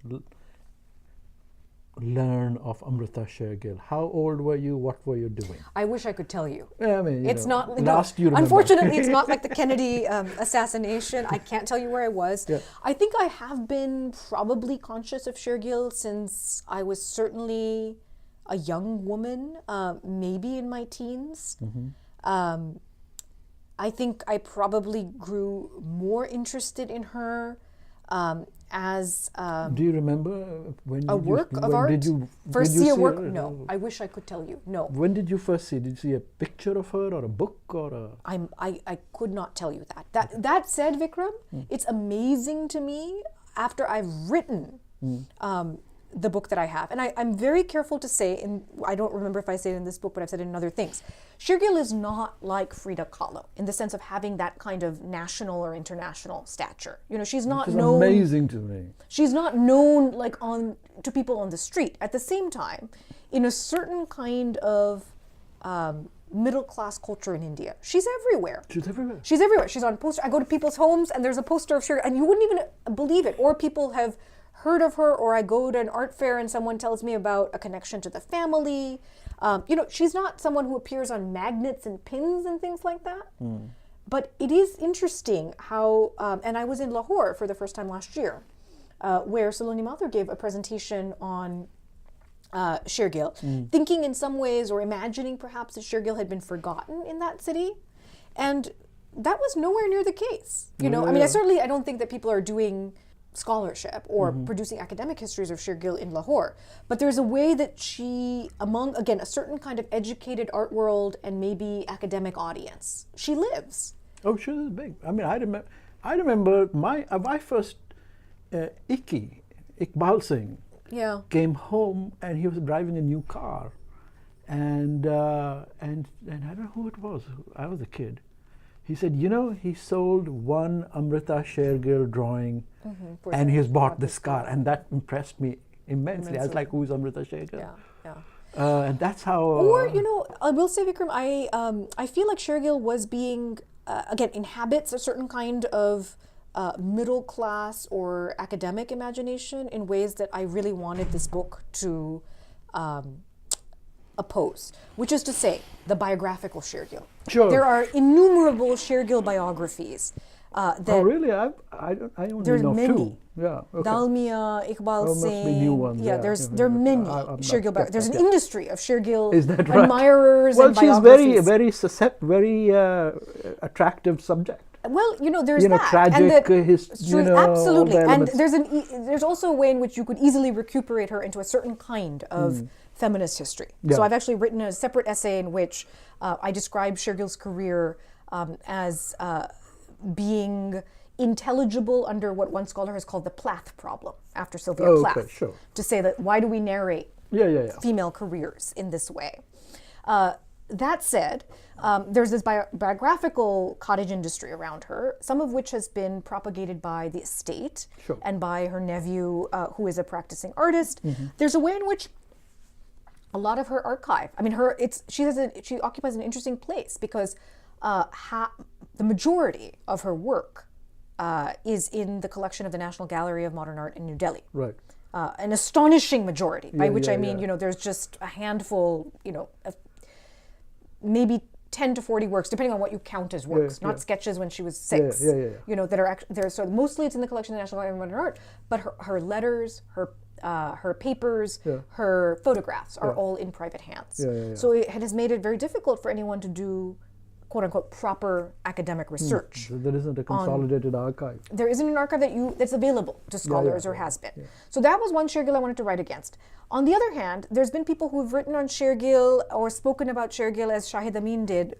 learn of Amrita Shergill? How old were you? What were you doing?
I wish I could tell you.
I mean,
It's not.
last you remember.
Unfortunately, it's not like the Kennedy assassination. I can't tell you where I was.
Yeah.
I think I have been probably conscious of Shergill since I was certainly a young woman, maybe in my teens. I think I probably grew more interested in her as
Do you remember when
a work of art.
Did you
First
did you
see a
see
work?
her?
No, I wish I could tell you. No,
When did you first see? Did you see a picture of her or a book or a?
I could not tell you that. That said, Vikram, it's amazing to me after I've written the book that I have, and I'm very careful to say, and I don't remember if I say it in this book, but I've said it in other things. Shergill is not like Frida Kahlo in the sense of having that kind of national or international stature. You know, she's not
It's
known.
amazing to me.
She's not known like to people on the street. At the same time, in a certain kind of middle class culture in India, she's everywhere.
She's everywhere.
She's everywhere. She's on poster. I go to people's homes and there's a poster of Shergill, and you wouldn't even believe it. Or people have heard of her, or I go to an art fair and someone tells me about a connection to the family. You know, she's not someone who appears on magnets and pins and things like that. But it is interesting how, and I was in Lahore for the first time last year, where Saloni Mathur gave a presentation on Shergill, thinking in some ways or imagining perhaps that Shergill had been forgotten in that city. And that was nowhere near the case. You know, I mean, I don't think that people are doing scholarship or producing academic histories of Shergill in Lahore, but there's a way that she, among, again, a certain kind of educated art world and maybe academic audience, she lives.
Oh, she was big. I mean, I remember my first Iqbal Singh
Yeah.
came home and he was driving a new car, and I don't know who it was. I was a kid. He said, you know, he sold one Amrita Shergill drawing, and he's bought this car, and that impressed me immensely. I was like, who's Amrita Shergill?
Yeah, yeah.
And that's how.
Or, you know, I will say, Vikram, I feel like Shergill was being, again, inhabits a certain kind of middle class or academic imagination in ways that I really wanted this book to oppose, which is to say, the biographical Shergill.
Sure.
There are innumerable Shergill biographies. That
Oh, really? I only
there's
know
many.
two. Yeah. Okay.
Dalmia, Iqbal
must be
Singh.
new ones,
Yeah,
yeah,
there are many
I'm
Shergill
not-
biographies. There's an
yeah.
industry of Shergill
Is that right?
admirers
Well,
and
she's
biographies.
very attractive subject.
Well, you know, there's
You know,
that.
tragic,
and that,
all
absolutely.
the
And
elements.
there's also a way in which you could easily recuperate her into a certain kind of feminist history.
Yeah.
So I've actually written a separate essay in which I describe Shergill's career as being intelligible under what one scholar has called the Plath problem, after Sylvia
Oh,
Plath.
okay, sure.
To say that why do we narrate
Yeah.
female careers in this way? That said, there's this biographical cottage industry around her, some of which has been propagated by the estate
Sure.
and by her nephew, who is a practicing artist. There's a way in which a lot of her archive, I mean, she occupies an interesting place because the majority of her work is in the collection of the National Gallery of Modern Art in New Delhi.
Right.
An astonishing majority, by which I mean,
yeah.
you know, there's just a handful, you know, maybe 10 to 40 works, depending on what you count as works, not sketches when she was 6.
Yeah.
You know, that are there. So mostly it's in the collection of the National Gallery of Modern Art, but her letters, her papers, her photographs are all in private hands.
Yeah.
So it has made it very difficult for anyone to do, quote unquote, proper academic research.
So there isn't a consolidated archive.
There isn't an archive that's available to scholars or has been. So that was one Shergill I wanted to write against. On the other hand, there's been people who've written on Shergill or spoken about Shergill as Shahid Amin did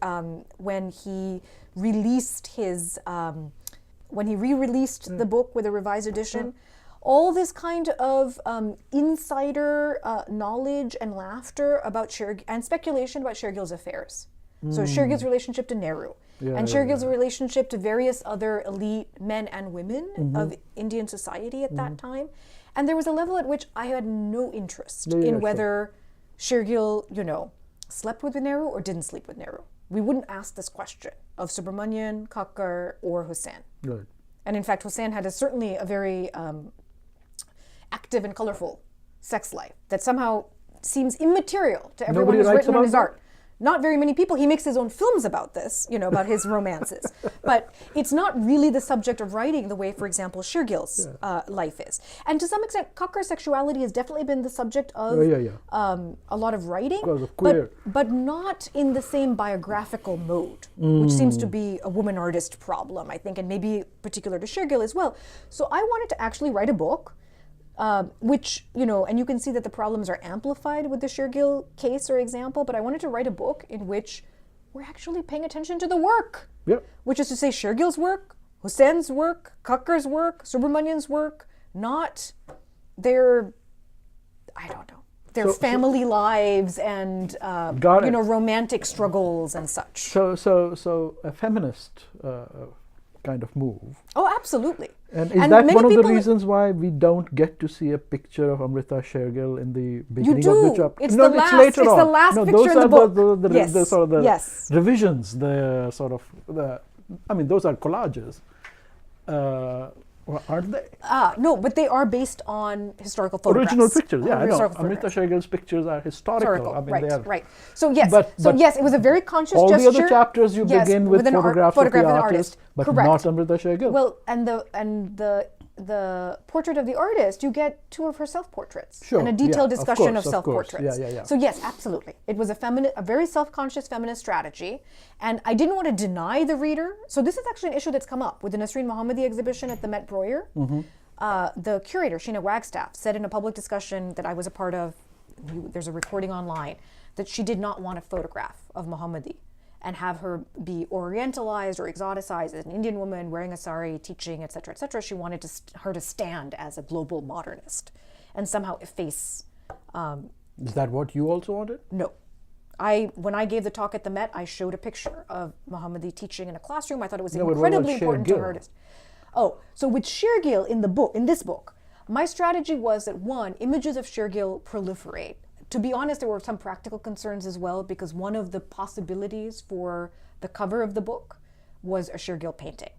when he released when he re-released the book with a revised edition. All this kind of insider knowledge and laughter about Shergill and speculation about Shergill's affairs. So Shergill's relationship to Nehru and Shergill's relationship to various other elite men and women of Indian society at that time. And there was a level at which I had no interest in whether Shergill, you know, slept with Nehru or didn't sleep with Nehru. We wouldn't ask this question of Subramanian, Kakkar, or Hussain.
Right.
And in fact, Hussain had certainly a very active and colorful sex life that somehow seems immaterial to everyone
Nobody
who's
writes
written on
about
his
that?
art. Not very many people. He makes his own films about this, about his romances. But it's not really the subject of writing the way, for example, Shergill's life is. And to some extent, Khakkar's sexuality has definitely been the subject of a lot of writing,
Because of queer.
but not in the same biographical mode, which seems to be a woman artist problem, I think, and maybe particular to Shergill as well. So I wanted to actually write a book which, and you can see that the problems are amplified with the Shergill case or example, but I wanted to write a book in which we're actually paying attention to the work, which is to say Shergill's work, Hussein's work, Khakkar's work, Subramanian's work, not their, I don't know, their family lives and, romantic struggles and such.
So a feminist kind of move.
Oh, absolutely.
And is that one of the reasons why we don't get to see a picture of Amrita Shergill in the beginning of the chapter?
It's the last. It's the last picture in the book.
The sort of the revisions. The sort of those are collages, aren't they?
No, but they are based on historical photographs.
Original pictures. Yeah, I know. Amrita Shergill's pictures are historical.
Right. So yes. Yes, it was a very conscious
all
gesture.
All the other chapters you begin with photographs of the artist, but not Amrita Shergill.
Well, and the portrait of the artist, you get two of her self-portraits and a detailed discussion of self-portraits. So yes, absolutely. It was a very self-conscious feminist strategy, and I didn't want to deny the reader. So this is actually an issue that's come up with the Nasreen Mohammadi exhibition at the Met Breuer. The curator, Sheena Wagstaff, said in a public discussion that I was a part of, there's a recording online, that she did not want a photograph of Mohammadi and have her be orientalized or exoticized as an Indian woman wearing a sari, teaching, etc., etc. She wanted her to stand as a global modernist and somehow efface.
Is that what you also wanted?
No. When I gave the talk at the Met, I showed a picture of Mohammadi teaching in a classroom. I thought it was incredibly important to her artist. Oh, so with Shergill in this book, my strategy was that one, images of Shergill proliferate. To be honest, there were some practical concerns as well, because one of the possibilities for the cover of the book was a Shergill painting.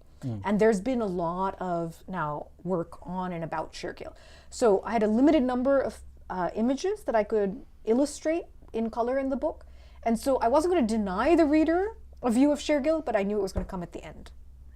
And there's been a lot of now work on and about Shergill. So I had a limited number of images that I could illustrate in color in the book. And so I wasn't going to deny the reader a view of Shergill, but I knew it was going to come at the end.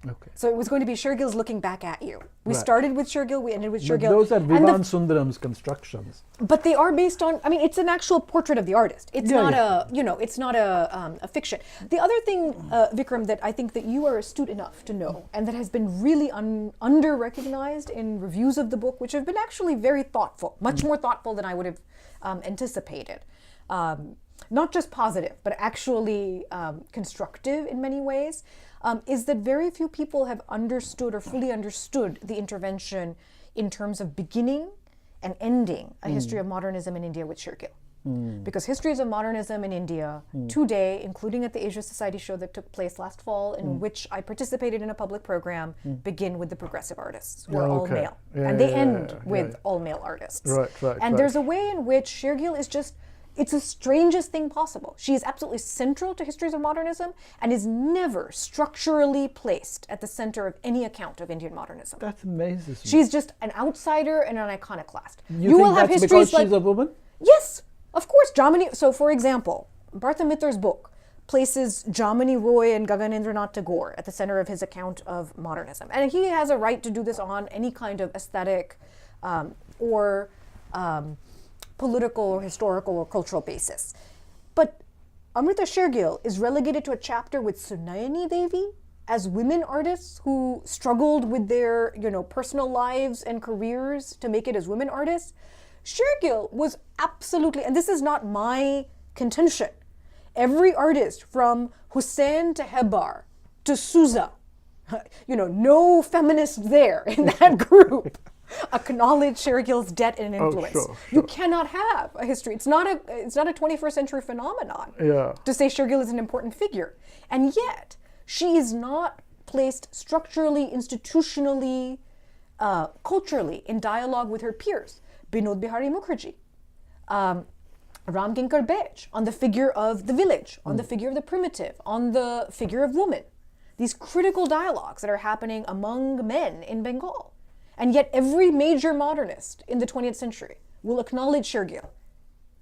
Okay.
So it was going to be Shergill's looking back at you. We started with Shergill, we ended with Shergill.
But those are Vivan Sundaram's constructions.
But they are based on, it's an actual portrait of the artist. It's not a fiction. The other thing, Vikram, that I think that you are astute enough to know, and that has been really under-recognized in reviews of the book, which have been actually very thoughtful, much more thoughtful than I would have anticipated. Not just positive, but actually constructive in many ways. Is that very few people have understood or fully understood the intervention in terms of beginning and ending a history of modernism in India with Shergill. Because histories of modernism in India today, including at the Asia Society show that took place last fall, in which I participated in a public program, begin with the progressive artists, who are all male. And they end with all male artists. And there's a way in which Shergill is just, it's the strangest thing possible. She is absolutely central to histories of modernism and is never structurally placed at the center of any account of Indian modernism.
That's amazing.
She's just an outsider and an iconoclast.
You will have histories because she's a woman?
Yes, of course. Jamini. So, for example, Bharta Mitter's book places Jamini Roy and Gaganendranath Tagore at the center of his account of modernism. And he has a right to do this on any kind of aesthetic or political or historical or cultural basis. But Amrita Shergill is relegated to a chapter with Sunayani Devi as women artists who struggled with their, personal lives and careers to make it as women artists. Shergill was absolutely, and this is not my contention, every artist from Hussein to Hebar to Souza, no feminist there in that group acknowledge Shergill's debt and influence.
Sure.
You cannot have a history. It's not a 21st century phenomenon to say Shergill is an important figure. And yet, she is not placed structurally, institutionally, culturally in dialogue with her peers. Binod Bihari Mukherjee, Ram Kinkar Bej, on the figure of the village, on the figure of the primitive, on the figure of woman. These critical dialogues that are happening among men in Bengal. And yet every major modernist in the 20th century, will acknowledge Shergill,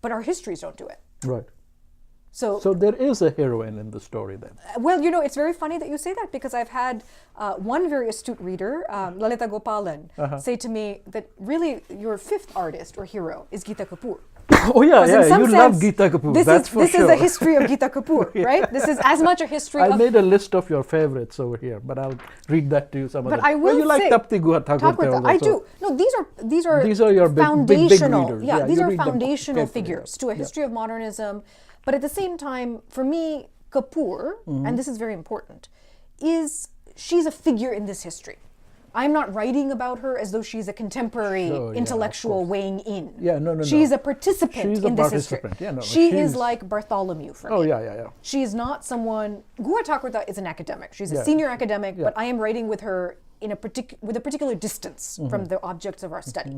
but our histories don't do it.
Right.
So
So there is a heroine in the story then.
well, it's very funny that you say that, because I've had one very astute reader, Lalita Gopalan, say to me that really your fifth artist or hero is Geeta Kapoor.
Oh yeah,
Because in
yeah,
some
you love
sense,
Geeta Kapoor.
This
That's
is
for
this
sure.
is a history of Geeta Kapoor, right? This is as much a history
I
of.
made a list of your favorites over here, but I'll read that to you some other
But I
time.
will
you like
say,
Tapti Guha Thakur
Thakur, I do. No, these are
your big
foundational.
readers.
Yeah,
Yeah,
these
you
are
read them
foundational
carefully,
figures
yeah.
to a history of modernism. But at the same time, for me, Kapoor, and this is very important, she's a figure in this history. I'm not writing about her as though she's a contemporary
Sure, yeah,
intellectual
of course.
weighing in.
Yeah, no.
She's a participant
She's a
in this history.
participant, yeah, no,
she
she's-
is like Bartholomew for me.
Oh yeah.
She is not someone. Guha Thakur is an academic. She's a
Yeah.
senior academic,
Yeah.
but I am writing with her with a particular distance
Mm-hmm.
from the objects of our study.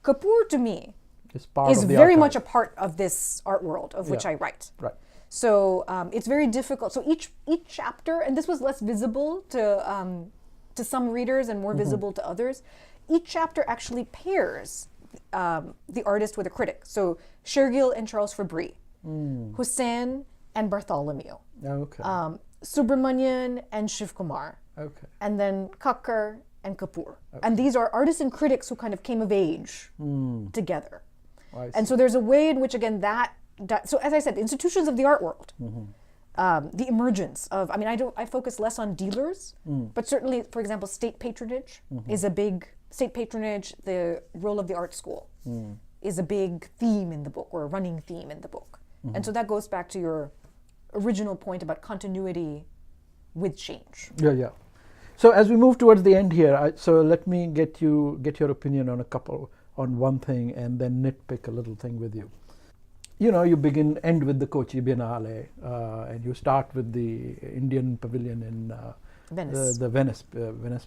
Kapoor, to me,
It's part
is
of the
very
archive.
much a part of this art world of which
Yeah.
I write.
Right.
So it's very difficult. So each chapter, and this was less visible to some readers and more visible to others. Each chapter actually pairs the artist with a critic. So Shergill and Charles Fabry, Hussain and Bartholomew,
Okay.
Subramanian and Shiv Kumar,
Okay.
and then Kakkar and Kapoor. And these are artists and critics who kind of came of age together.
I
And so there's a way in which, again, so as I said, the institutions of the art world, the emergence of, I focus less on dealers, but certainly, for example, state patronage is a big, state patronage, the role of the art school is a big theme in the book, or a running theme in the book. And so that goes back to your original point about continuity with change.
Yeah. So as we move towards the end here, so let me get your opinion on one thing, and then nitpick a little thing with you. You end with the Kochi Biennale, and you start with the Indian Pavilion in
Venice.
the Venice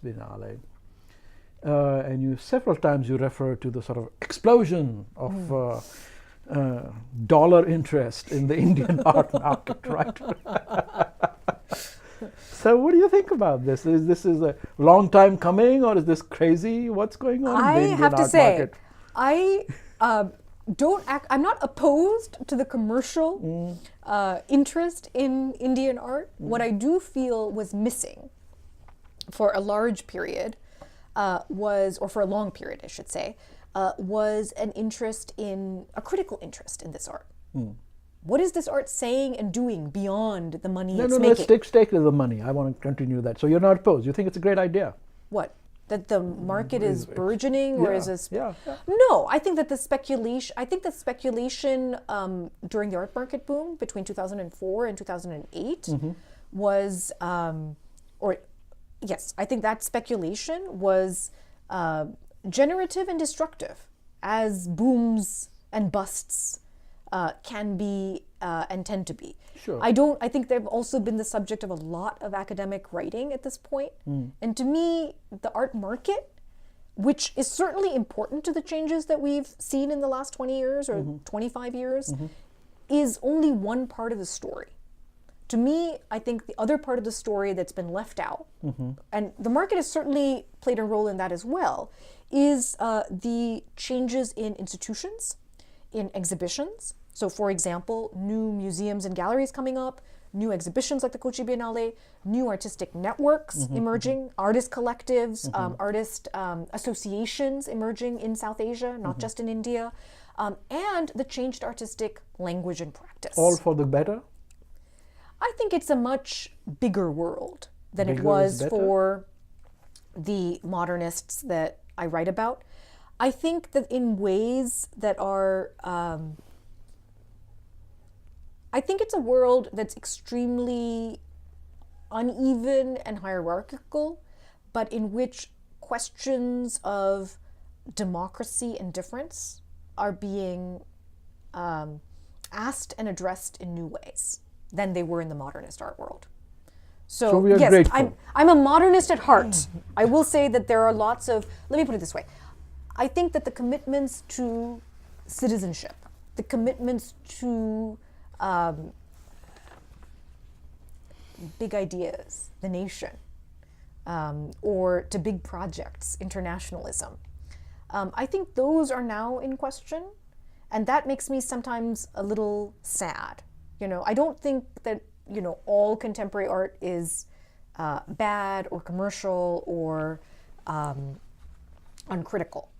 Biennale, and several times you refer to the sort of explosion of dollar interest in the Indian art market, right? So what do you think about this? Is this a long time coming, or is this crazy? What's going on in the Indian
have to
art
say,
market?
I'm not opposed to the commercial interest in Indian art. What I do feel was missing for a large period or for a long period, I should say, was a critical interest in this art. What is this art saying and doing beyond the money it's making?
Let's take the money. I want to continue that. So you're not opposed. You think it's a great idea?
What? That the market is burgeoning, or is this?
Yeah.
No, I think that the speculation. During the art market boom between 2004 and 2008 was, I think that speculation was generative and destructive, as booms and busts can be and tend to be.
Sure.
I think they've also been the subject of a lot of academic writing at this point. And to me, the art market, which is certainly important to the changes that we've seen in the last 20 years or 25 years, is only one part of the story. To me, I think the other part of the story that's been left out, and the market has certainly played a role in that as well, is the changes in institutions, in exhibitions. So, for example, new museums and galleries coming up, new exhibitions like the Kochi Biennale, new artistic networks emerging, artist collectives, artist associations emerging in South Asia, not just in India, and the changed artistic language and practice.
All for the better?
I think it's a much bigger world than it
Bigger
was
is better?
for the modernists that I write about. I think that in ways that are, I think it's a world that's extremely uneven and hierarchical, but in which questions of democracy and difference are being asked and addressed in new ways than they were in the modernist art world. So
we are
yes,
grateful.
I'm a modernist at heart. I will say that there are lots of, let me put it this way. I think that the commitments to citizenship, the commitments to big ideas, the nation, or to big projects, internationalism, I think those are now in question, and that makes me sometimes a little sad. I don't think that all contemporary art is bad or commercial or uncritical,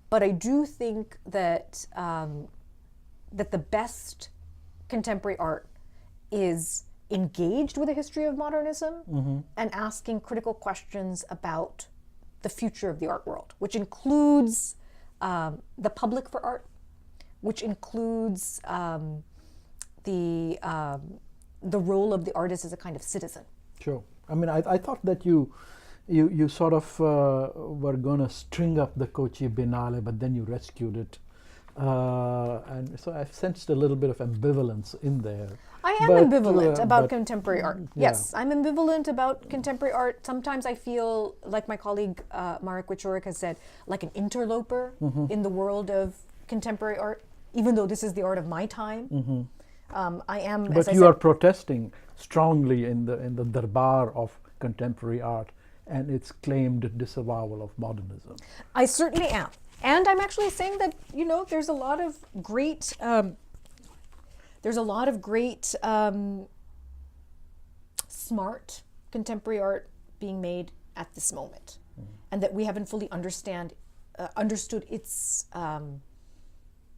but I do think that that the best contemporary art is engaged with the history of modernism and asking critical questions about the future of the art world, which includes the public for art, which includes the role of the artist as a kind of citizen.
Sure. I mean, I thought that you sort of were going to string up the Kochi Biennale, but then you rescued it. And so I've sensed a little bit of ambivalence in there.
I am ambivalent about contemporary art. Yes, I'm ambivalent about contemporary art. Sometimes I feel, like my colleague Marek Wieczorek has said, like an interloper in the world of contemporary art, even though this is the art of my time. I am.
But you are protesting strongly in the darbar of contemporary art and its claimed disavowal of modernism.
I certainly am. And I'm actually saying that, there's a lot of great smart contemporary art being made at this moment, and that we haven't fully understood its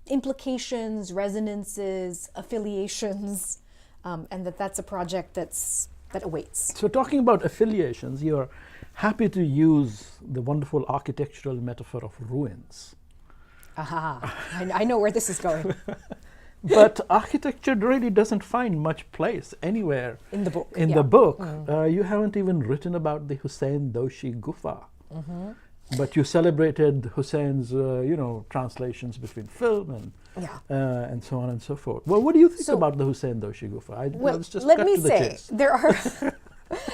implications, resonances, affiliations, and that's a project that awaits.
So talking about affiliations, you're happy to use the wonderful architectural metaphor of ruins.
I know where this is going.
But architecture really doesn't find much place anywhere
in the book.
The book, you haven't even written about the Hussein Doshi Gufa. But you celebrated Hussein's, translations between film and so on and so forth. Well, what do you think about the Hussein Doshi Gufa? Let's just
let
cut
me
to the
say,
chase.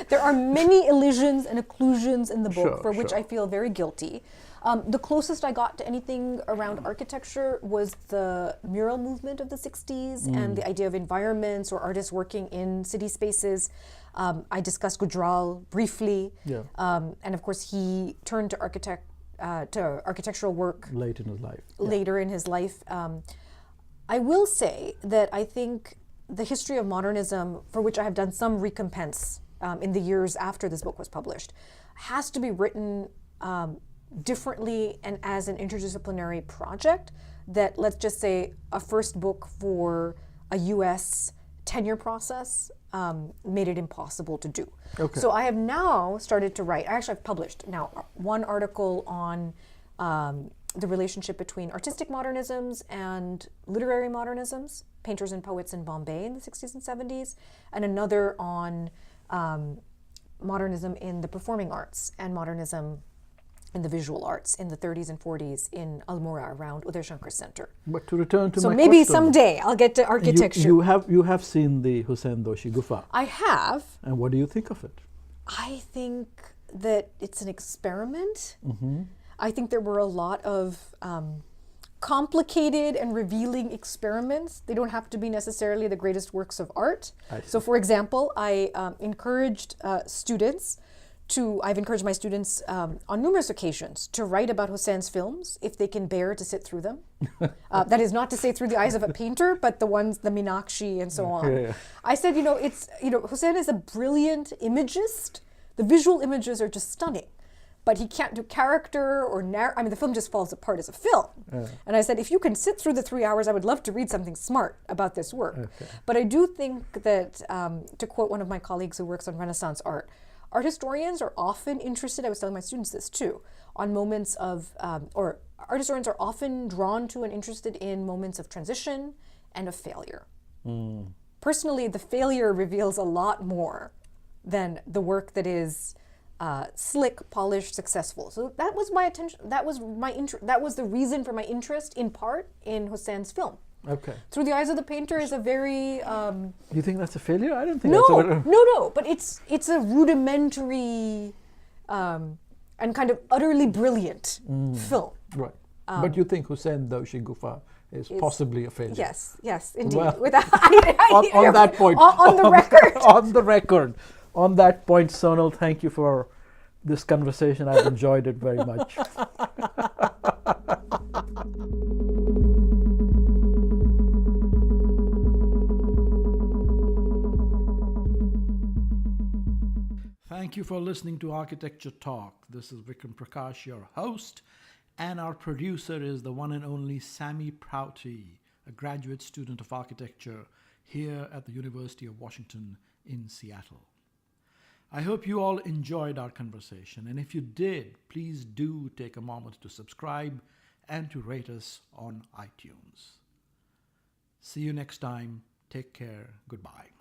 there are many elisions and occlusions in the book for which
sure.
I feel very guilty. The closest I got to anything around architecture was the mural movement of the 60s and the idea of environments or artists working in city spaces. I discussed Gujral briefly, and of course he turned to architectural work
Later in his life.
Later in his life. I will say that I think the history of modernism, for which I have done some recompense in the years after this book was published, has to be written differently and as an interdisciplinary project that, let's just say, a first book for a US tenure process made it impossible to do.
Okay.
So I have now started to write, I've published now one article on the relationship between artistic modernisms and literary modernisms, painters and poets in Bombay in the 60s and 70s, and another on modernism in the performing arts and modernism in the visual arts in the 30s and 40s in Almora around Uday Shankar Center.
But to return to
so
my
maybe
question,
someday I'll get to architecture.
You have seen the Hussein Doshi Gufa.
I have.
And what do you think of it?
I think that it's an experiment. I think there were a lot of complicated and revealing experiments. They don't have to be necessarily the greatest works of art. So for example, I encouraged students I've encouraged my students on numerous occasions to write about Hussein's films if they can bear to sit through them. That is not to say through the eyes of a painter, but the Meenakshi and so on. I said, Hussein is a brilliant imagist. The visual images are just stunning, but he can't do character or the film just falls apart as a film. And I said, if you can sit through the 3 hours, I would love to read something smart about this work. But I do think that, to quote one of my colleagues who works on Renaissance art historians are often interested, I was telling my students this too, on moments of, or art historians are often drawn to and interested in moments of transition and of failure. Personally, the failure reveals a lot more than the work that is slick, polished, successful. So that was my attention. That was the reason for my interest, in part, in Hussein's film.
Okay.
Through the Eyes of the Painter is a very...
You think that's a failure? I don't think
No, but it's a rudimentary and kind of utterly brilliant film.
Right. But you think Hussein Doshi Gufa is possibly a failure?
Yes, indeed.
Well,
on
that point.
On the record.
On the record. On that point, Sonal, thank you for this conversation. I've enjoyed it very much. Thank you for listening to Architecture Talk. This is Vikram Prakash, your host, and our producer is the one and only Sammy Prouty, a graduate student of architecture here at the University of Washington in Seattle. I hope you all enjoyed our conversation, and if you did, please do take a moment to subscribe and to rate us on iTunes. See you next time. Take care. Goodbye.